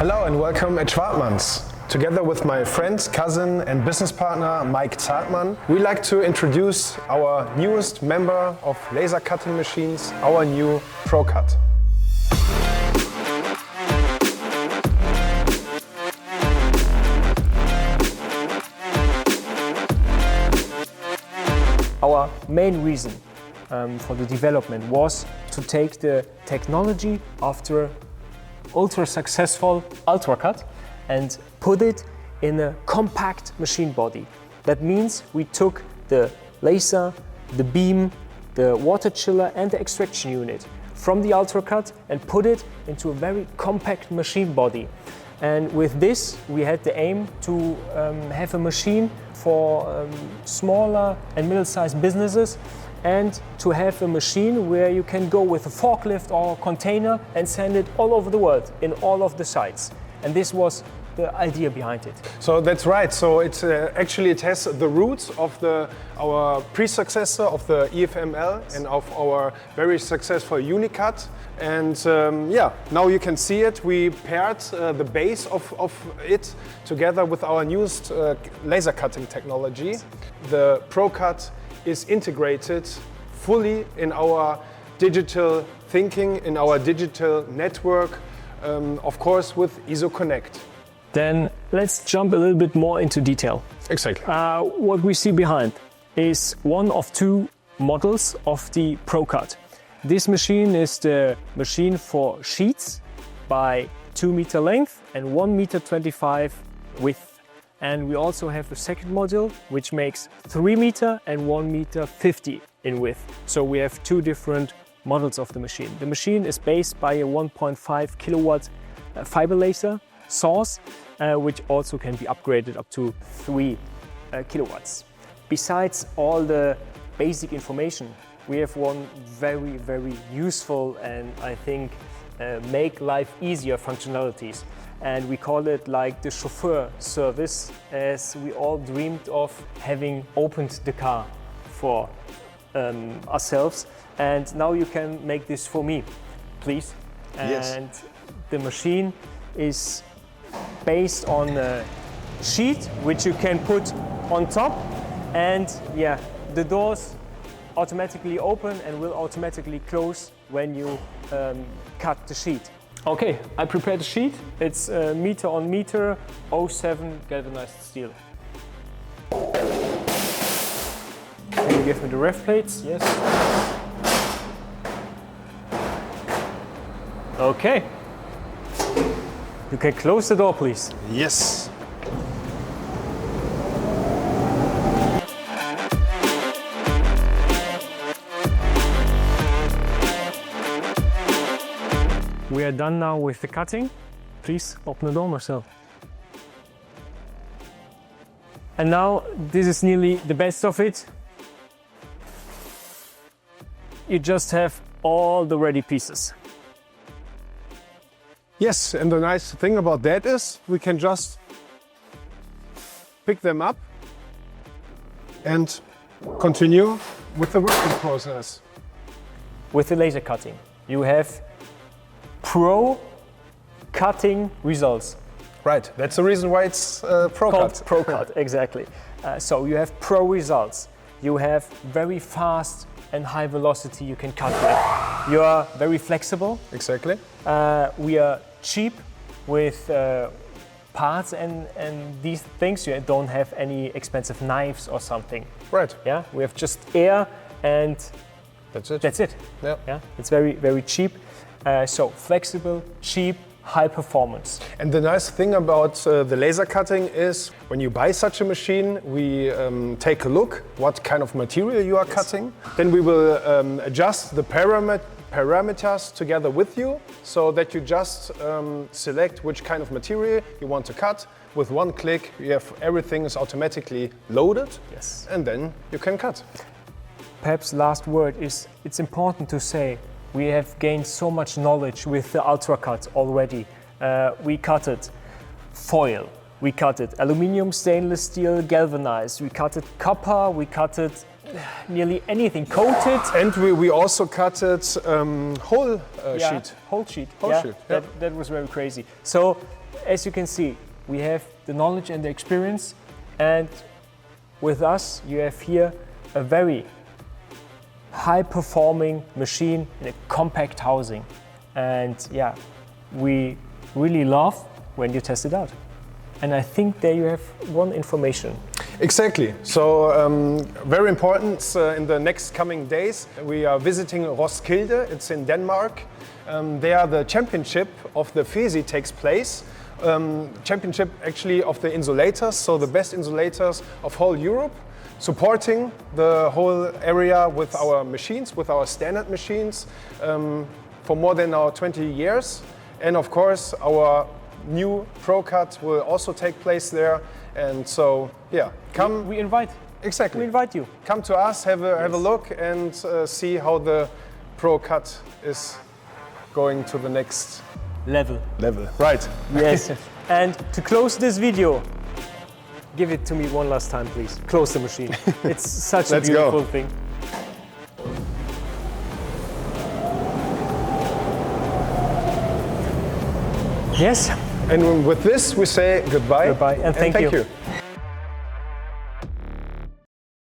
Hello and welcome at Schwartmanns. Together with my friend, cousin and business partner Mike Schwartmann, we like to introduce our newest member of laser cutting machines, our new PRO-CUT. Our main reason for the development was to take the technology after ultra successful UltraCut and put it in a compact machine body. That means we took the laser, the beam, the water chiller and the extraction unit from the UltraCut and put it into a very compact machine body. And with this we had the aim to have a machine for smaller and middle-sized businesses and to have a machine where you can go with a forklift or a container and send it all over the world in all of the sites. And this was the idea behind it. So that's right. So it's actually it has the roots of our pre-successor of the EFML and of our very successful UniCut. And now you can see it. We paired the base of it together with our newest laser cutting technology. The PRO-CUT is integrated fully in our digital thinking, in our digital network, of course with ISO-Connect. Then let's jump a little bit more into detail. Exactly. What we see behind is one of two models of the PRO-CUT. This machine is the machine for sheets by 2 meter length and 1.25 meter width. And we also have a second module which makes 3 meter and 1.50 meter in width. So we have two different models of the machine. The machine is based by a 1.5 kilowatt fiber laser source, which also can be upgraded up to 3 kilowatts. Besides all the basic information, we have one very, very useful and I think make life easier functionalities. And we call it like the chauffeur service, as we all dreamed of having opened the car for ourselves. And now you can make this for me, please. Yes. And the machine is based on a sheet which you can put on top, and the doors automatically open and will automatically close when you cut the sheet. Okay, I prepared the sheet. It's meter on meter, 07 galvanized steel. Can you give me the ref plates? Yes. Okay. You can close the door, please. Yes. We are done now with the cutting. Please open the door, Marcel. And now this is nearly the best of it. You just have all the ready pieces. Yes, and the nice thing about that is we can just pick them up and continue with the working process. With the laser cutting, you have pro cutting results. Right, that's the reason why it's PRO-CUT. Called PRO-CUT, exactly. So you have pro results. You have very fast and high velocity you can cut with. You are very flexible. Exactly. We are cheap with parts and these things. You don't have any expensive knives or something. Right. Yeah, we have just air and that's it. That's it. Yeah. Yeah, it's very, very cheap. So flexible, cheap, high performance. And the nice thing about the laser cutting is when you buy such a machine, we take a look what kind of material you are cutting. Then we will adjust the parameters together with you so that you just select which kind of material you want to cut. With one click, you have everything is automatically loaded. Yes. And then you can cut. Perhaps last word is it's important to say we have gained so much knowledge with the UltraCut already. We cut it foil, we cut it aluminium, stainless steel, galvanized, we cut it copper, we cut it nearly anything coated. And we also cut it whole sheet. Whole sheet. Whole sheet, yeah. That was very crazy. So, as you can see, we have the knowledge and the experience, and with us, you have here a very high-performing machine in a compact housing. And yeah, we really love when you test it out. And I think there you have one information. Exactly. So very important in the next coming days. We are visiting Roskilde. It's in Denmark. There the championship of the FESI takes place. Championship actually of the insulators, so the best insulators of whole Europe, supporting the whole area with our machines, with our standard machines for more than 20 years. And of course our new PRO-CUT will also take place there. And so, yeah, come. We invite. Exactly. We invite you. Come to us, have a look, and see how the PRO-CUT is going to the next level. Right. Yes. And to close this video, give it to me one last time, please. Close the machine. It's such a beautiful thing. Yes. And with this, we say goodbye. Goodbye, and thank you.